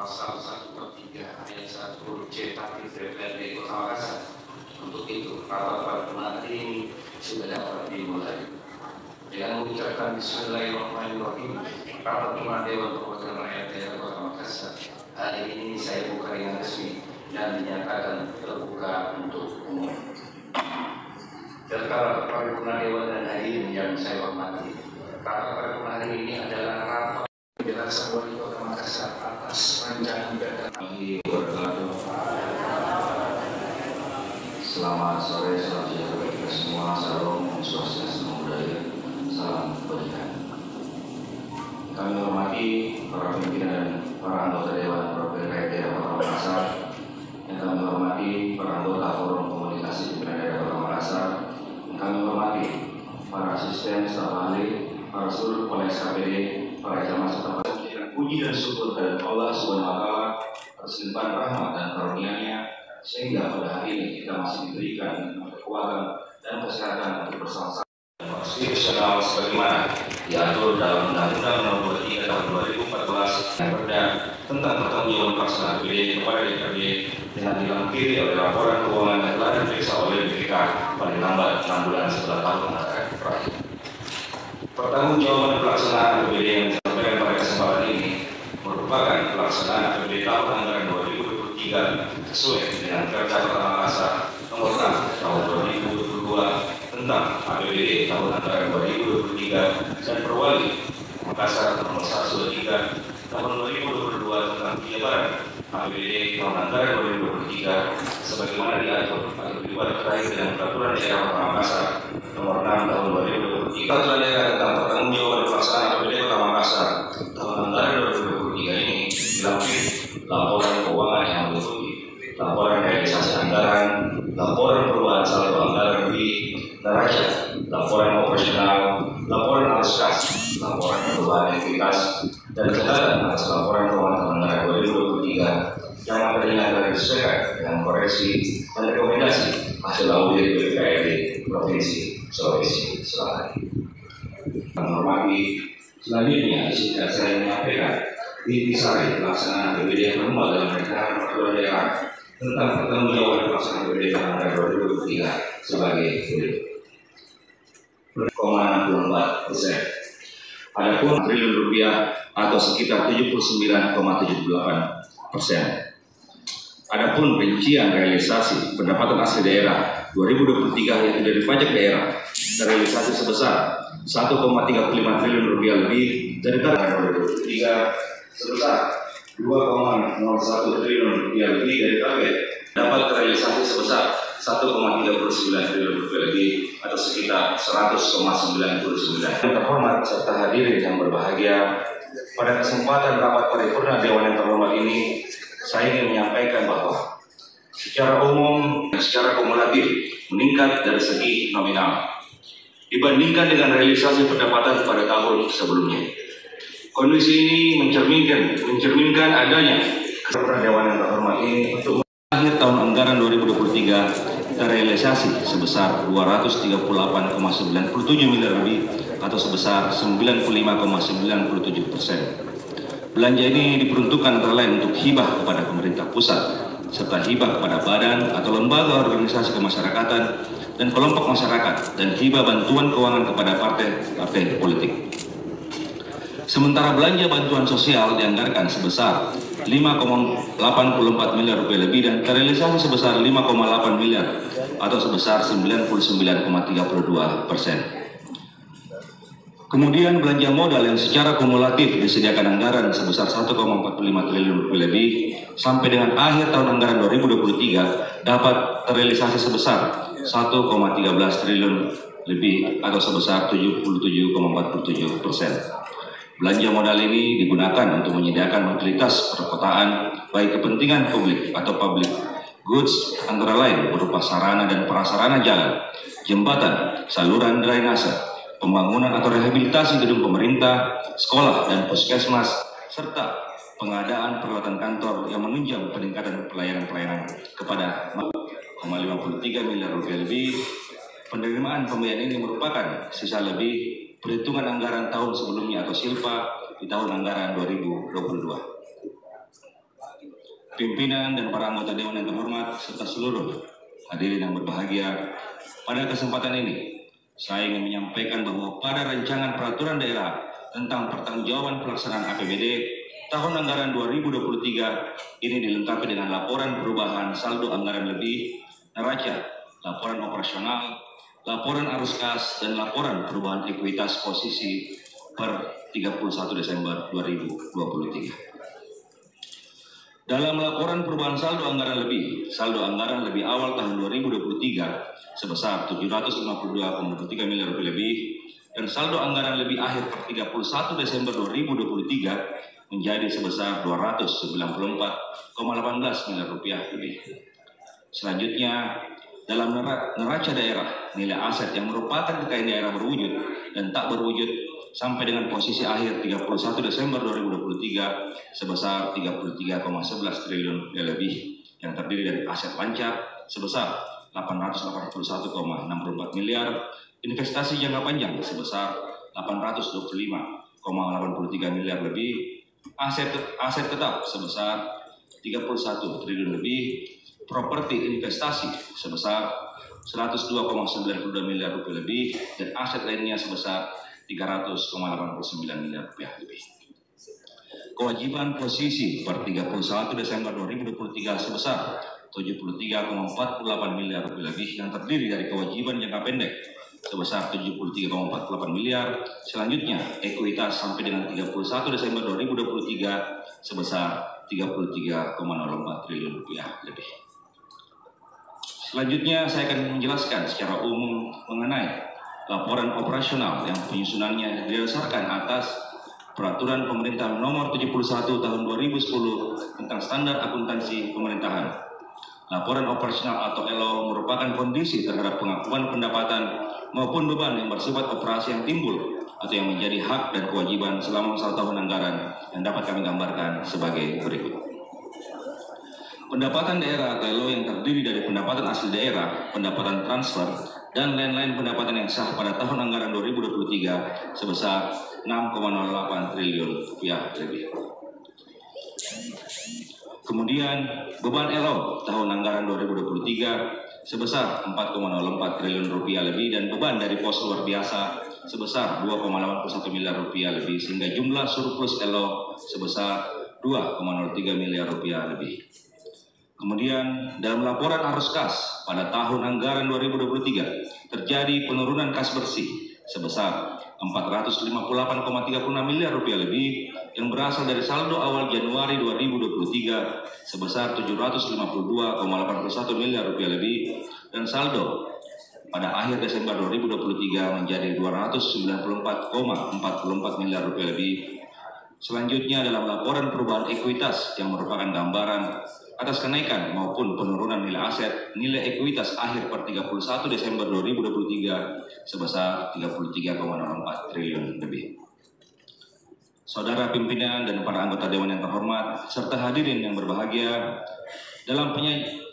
Pasal 1/3 ayat 1 huruf C Tatip DPRD Kota Makassar. Untuk itu, rapat paripurna hari ini sudah dapat dimulai. Dengan mengucapkan Bismillahirrahmanirrahim, rapat paripurna Dewan Perwakilan Rakyat Daerah Kota Makassar hari ini saya buka dengan resmi dan dinyatakan terbuka untuk umum. Terkala paripurna Dewan dan hadirin yang saya hormati, rapat paripurna hari ini adalah rapat penjelasan Wali Kota Makassar atas rancangan perda. Selamat sore, salam sejahtera kita semua, salam swastiastu, namo buddhaya, salam kebajikan. Kami hormati para pimpinan dan para anggota Dewan Perwakilan Rakyat Daerah Kota Makassar, yang kami hormati para anggota Forum Komunikasi Pimpinan Daerah Kota Makassar, yang kami hormati para asisten, staf ahli, para seluruh kepala SKPD, para jamaah serta puji dan syukur kepada Allah Subhanahu wa Ta'ala atas limpahan rahmat dan karunia-Nya sehingga pada hari ini kita masih diberikan kekuatan dan kesehatan untuk bersama-sama konstitusional sebagaimana diatur dalam Undang-Undang Nomor 23 Tahun 2014 yang perda tentang pertanggungjawaban pelaksanaan APBD kepada DPRD dengan dilampiri oleh laporan keuangan yang telah diperiksa oleh BPK paling lambat 6 bulan setelah tahun anggaran terakhir. Pertanggungjawaban pelaksanaan APBD yang disampaikan pada kesempatan ini merupakan pelaksanaan APBD tahun anggaran 2023 sesuai dengan Perda Kota Makassar Nomor 6 Tahun 2022 tentang APBD tahun anggaran 2023 dan Perwali Makassar Nomor 123 Tahun 2022 tentang penyebaran APBD tahun anggaran 2023 sebagaimana diatur atau dibuat terkait dengan Peraturan Daerah Kota Makassar Nomor 6 Tahun 2023. Peraturan Daerah tentang pertanggungjawaban pelaksanaan APBD Kota Makassar tahun anggaran 2023 ini dilampiri laporan keuangan yang meliputi laporan realisasi anggaran, laporan perubahan saldo anggaran di neraca, laporan operasional, laporan arus kas, laporan perubahan ekuitas, dan catatan atas laporan keuangan anggaran 2023 yang materinya akan disesuaikan dengan koreksi dan rekomendasi hasil audit BPKRD Provinsi Sulawesi Selatan. Kami hormati selanjutnya saya menyampaikan intisari pelaksanaan APBD yang bermuat dalam rancangan peraturan daerah tentang pertanggungjawaban pelaksanaan APBD tahun anggaran 2023 sebagai berikut. 0,64%. Adapun triliun rupiah atau sekitar 79,78%. Adapun rincian realisasi pendapatan asli daerah 2023 yang tidak dipajak daerah terrealisasi sebesar 1,35 triliun rupiah lebih dari tahun 2023 sebesar 2,01 triliun rupiah lebih dari target dapat terrealisasi sebesar 1,39 triliun rupiah lebih atau sekitar 100,99. Terhormat serta hadirin yang berbahagia, pada kesempatan rapat paripurna Dewan yang terhormat ini, saya ingin menyampaikan bahwa secara umum dan secara kumulatif meningkat dari segi nominal dibandingkan dengan realisasi pendapatan pada tahun sebelumnya. Kondisi ini mencerminkan adanya kesempatan Dewan yang terhormat ini untuk akhir tahun anggaran 2023 terrealisasi sebesar 238,97 miliar lebih atau sebesar 95,97%. Belanja ini diperuntukkan antara lain untuk hibah kepada pemerintah pusat serta hibah kepada badan atau lembaga organisasi kemasyarakatan dan kelompok masyarakat dan hibah bantuan keuangan kepada partai politik. Sementara belanja bantuan sosial dianggarkan sebesar 5,84 miliar rupiah lebih dan terrealisasi sebesar 5,8 miliar atau sebesar 99,32%. Kemudian belanja modal yang secara kumulatif disediakan anggaran sebesar 1,45 triliun rupiah lebih sampai dengan akhir tahun anggaran 2023 dapat terrealisasi sebesar 1,13 triliun lebih atau sebesar 77,47%. Belanja modal ini digunakan untuk menyediakan utilitas perkotaan baik kepentingan publik atau public goods antara lain berupa sarana dan prasarana jalan, jembatan, saluran drainase, pembangunan atau rehabilitasi gedung pemerintah, sekolah, dan puskesmas, serta pengadaan peralatan kantor yang menunjang peningkatan pelayanan kepada 53 miliar rupiah lebih. Penerimaan pembayaran ini merupakan sisa lebih perhitungan anggaran tahun sebelumnya atau silpa di tahun anggaran 2022. Pimpinan dan para anggota Dewan yang terhormat serta seluruh hadirin yang berbahagia, pada kesempatan ini saya ingin menyampaikan bahwa pada rancangan peraturan daerah tentang pertanggungjawaban pelaksanaan APBD tahun anggaran 2023 ini dilengkapi dengan laporan perubahan saldo anggaran lebih, neraca, laporan operasional, laporan arus kas, dan laporan perubahan ekuitas posisi per 31 Desember 2023. Dalam laporan perubahan saldo anggaran lebih awal tahun 2023 sebesar 752,3 miliar rupiah lebih, dan saldo anggaran lebih akhir per 31 Desember 2023 menjadi sebesar 294,18 miliar rupiah lebih. Selanjutnya, dalam neraca daerah, nilai aset yang merupakan kekayaan daerah berwujud dan tak berwujud sampai dengan posisi akhir 31 Desember 2023 sebesar 33,11 triliun lebih, yang terdiri dari aset lancar sebesar 881,64 miliar, investasi jangka panjang sebesar 825,83 miliar lebih, aset tetap sebesar 31 triliun lebih, properti investasi sebesar 102,92 miliar rupiah lebih, dan aset lainnya sebesar 300,89 miliar rupiah lebih. Kewajiban posisi per 31 Desember 2023 sebesar 73,48 miliar rupiah lebih, yang terdiri dari kewajiban jangka pendek sebesar 73,48 miliar. Selanjutnya, ekuitas sampai dengan 31 Desember 2023 sebesar 33,04 triliun rupiah lebih. Selanjutnya, saya akan menjelaskan secara umum mengenai laporan operasional yang penyusunannya didasarkan atas Peraturan Pemerintah Nomor 71 Tahun 2010 tentang Standar Akuntansi Pemerintahan. Laporan operasional atau LO merupakan kondisi terhadap pengakuan pendapatan maupun beban yang bersifat operasi yang timbul atau yang menjadi hak dan kewajiban selama masa tahun anggaran, yang dapat kami gambarkan sebagai berikut. Pendapatan daerah atau LO yang terdiri dari pendapatan asli daerah, pendapatan transfer, dan lain-lain pendapatan yang sah pada tahun anggaran 2023 sebesar 6,08 triliun rupiah lebih. Kemudian beban LO tahun anggaran 2023 sebesar 4,04 triliun rupiah lebih, dan beban dari pos luar biasa sebesar 2,81 miliar rupiah lebih, sehingga jumlah surplus LO sebesar 2,03 miliar rupiah lebih. Kemudian dalam laporan arus kas pada tahun anggaran 2023 terjadi penurunan kas bersih sebesar 458,36 miliar rupiah lebih, yang berasal dari saldo awal Januari 2023 sebesar 752,81 miliar rupiah lebih, dan saldo pada akhir Desember 2023 menjadi 294,44 miliar rupiah lebih. Selanjutnya, dalam laporan perubahan ekuitas yang merupakan gambaran atas kenaikan maupun penurunan nilai aset, nilai ekuitas akhir per 31 Desember 2023 sebesar 33,04 triliun lebih. Saudara pimpinan dan para anggota Dewan yang terhormat, serta hadirin yang berbahagia, dalam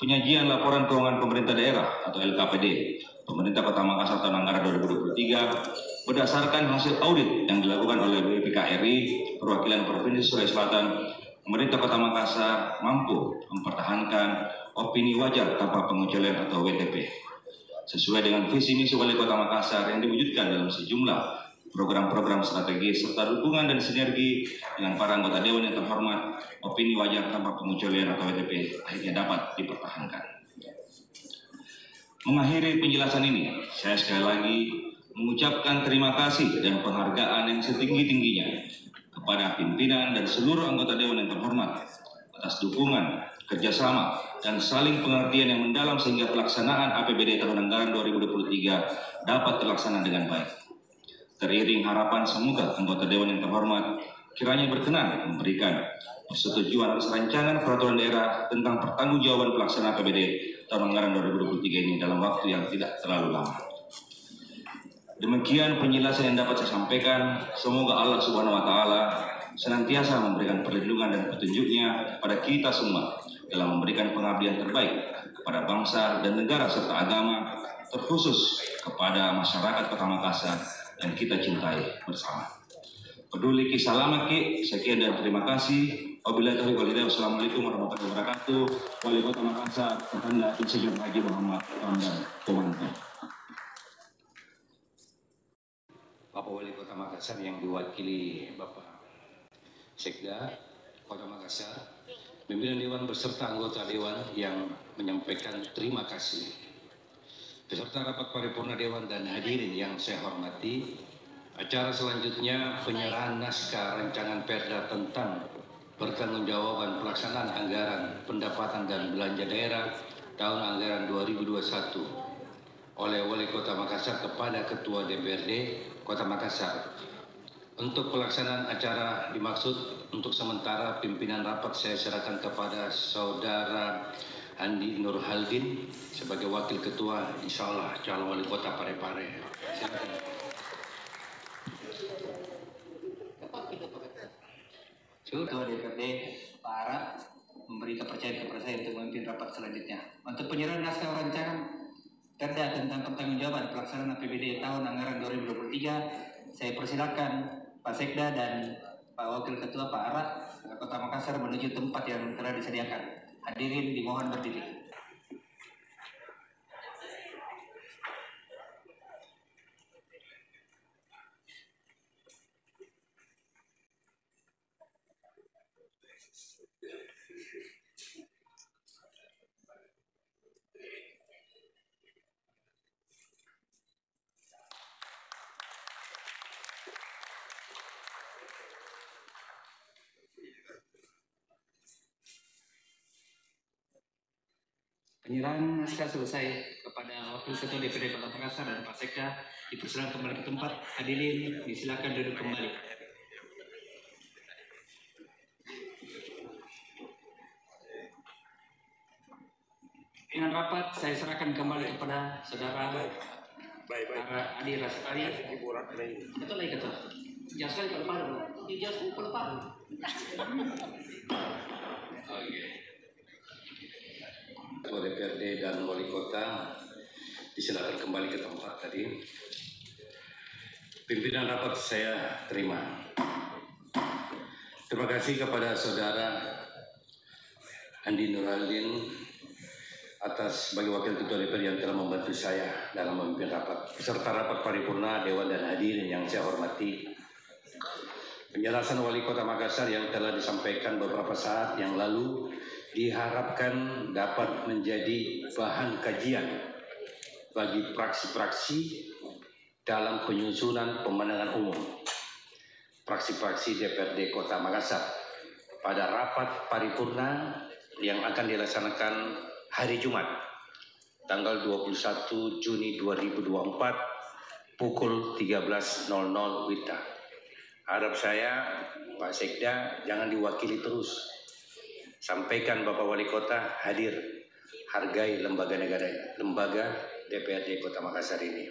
penyajian laporan keuangan pemerintah daerah atau LKPD Pemerintah Kota Makassar tahun anggaran 2023 berdasarkan hasil audit yang dilakukan oleh BPK RI Perwakilan Provinsi Sulawesi Selatan, Pemerintah Kota Makassar mampu mempertahankan opini wajar tanpa pengecualian atau WTP sesuai dengan visi misi Wali Kota Makassar yang diwujudkan dalam sejumlah program-program strategis serta dukungan dan sinergi dengan para anggota Dewan yang terhormat. Opini wajar tanpa pengecualian atau WTP akhirnya dapat dipertahankan. Mengakhiri penjelasan ini, saya sekali lagi mengucapkan terima kasih dan penghargaan yang setinggi-tingginya kepada pimpinan dan seluruh anggota Dewan yang terhormat atas dukungan, kerjasama, dan saling pengertian yang mendalam sehingga pelaksanaan APBD tahun anggaran 2023 dapat terlaksana dengan baik. Teriring harapan semoga anggota Dewan yang terhormat kiranya berkenan memberikan persetujuan atas rancangan peraturan daerah tentang pertanggungjawaban pelaksanaan APBD tahun anggaran 2023 ini dalam waktu yang tidak terlalu lama. Demikian penjelasan yang dapat saya sampaikan. Semoga Allah Subhanahu wa Ta'ala senantiasa memberikan perlindungan dan petunjuknya kepada kita semua dalam memberikan pengabdian terbaik kepada bangsa dan negara serta agama, terkhusus kepada masyarakat Kota Makassar yang kita cintai bersama. Peduli Ki, salamat Ki, sekian dan terima kasih. Wabillahi taufiq wal hidayah. Wassalamualaikum warahmatullahi wabarakatuh. Wali Kota Makassar, Tetangga Insinyur Haji Muhammad Ramdan Komandan. Bapak Wali Kota Makassar yang diwakili Bapak Sekda Kota Makassar, pimpinan Dewan beserta anggota Dewan yang menyampaikan terima kasih, beserta rapat paripurna Dewan dan hadirin yang saya hormati. Acara selanjutnya penyerahan naskah rancangan Perda tentang pertanggungjawaban pelaksanaan anggaran pendapatan dan belanja daerah tahun anggaran 2021 oleh Wali Kota Makassar kepada Ketua DPRD Kota Makassar. Untuk pelaksanaan acara dimaksud untuk sementara pimpinan rapat saya serahkan kepada Saudara Andi Nurhaldin sebagai Wakil Ketua, insya Allah calon Wali Kota Parepare. Silakan. Ketua DPRD Pak Ara memberi kepercayaan kepada saya untuk memimpin rapat selanjutnya. Untuk penyerahan naskah rancangan Perda tentang pertanggungjawaban pelaksanaan APBD tahun anggaran 2023, saya persilakan Pak Sekda dan Pak Wakil Ketua Pak Ara Kota Makassar menuju tempat yang telah disediakan. Hadirin dimohon berdiri. Penyerahan naskah selesai kepada Wakil Ketua DPRD Kota Makassar dan Pak Sekda, dipersilakan kembali ke tempat. Hadirin disilakan duduk kembali. Dengan rapat saya serahkan kembali kepada Saudara Adi Rasari. Betul lagi Ketua. Jauh sekali Pak Leparu. Jauh sekali Pak Leparu. Oke. Ketua DPRD dan Wali Kota disilakan kembali ke tempat tadi. Pimpinan rapat saya terima. Terima kasih kepada Saudara Andi Nurhaldin atas sebagai Wakil Ketua DPR yang telah membantu saya dalam memimpin rapat, beserta rapat paripurna Dewan dan hadirin yang saya hormati. Penjelasan Wali Kota Makassar yang telah disampaikan beberapa saat yang lalu diharapkan dapat menjadi bahan kajian bagi praksi-praksi dalam penyusunan pemenangan umum praksi-praksi DPRD Kota Makassar pada rapat paripurna yang akan dilaksanakan hari Jumat tanggal 21 Juni 2024 pukul 13.00 WITA. Harap saya Pak Sekda jangan diwakili terus. Sampaikan Bapak Wali Kota hadir, hargai lembaga negara, lembaga DPRD Kota Makassar ini.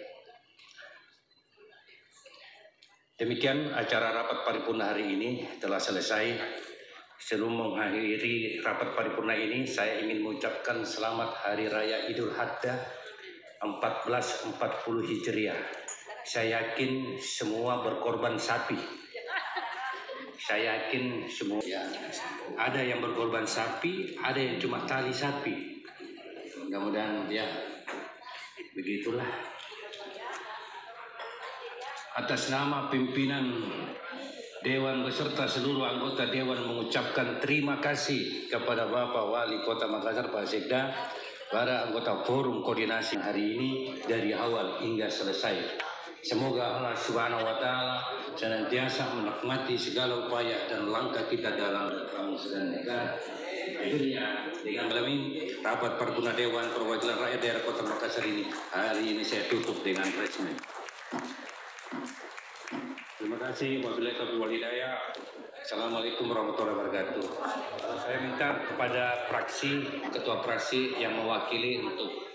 Demikian acara rapat paripurna hari ini telah selesai. Sebelum mengakhiri rapat paripurna ini, saya ingin mengucapkan selamat Hari Raya Idul Adha 1440 Hijriah. Saya yakin semua berkorban sapi. Saya yakin semua ada yang berkorban sapi, ada yang cuma tali sapi. Mudah-mudahan ya begitulah. Atas nama pimpinan Dewan beserta seluruh anggota Dewan mengucapkan terima kasih kepada Bapak Wali Kota Makassar Pak Sekda, para anggota forum koordinasi hari ini dari awal hingga selesai. Semoga Allah Subhanahu wa Ta'ala senantiasa menikmati segala upaya dan langkah kita dalam bangsa dan negara. Akhirnya dengan alamin rapat paripurna Dewan Perwakilan Rakyat Daerah Kota Makassar ini hari ini saya tutup dengan resmi. Terima kasih. Wabillahi taufiq wal hidayah. Assalamualaikum warahmatullahi wabarakatuh. Saya minta kepada fraksi, ketua fraksi yang mewakili untuk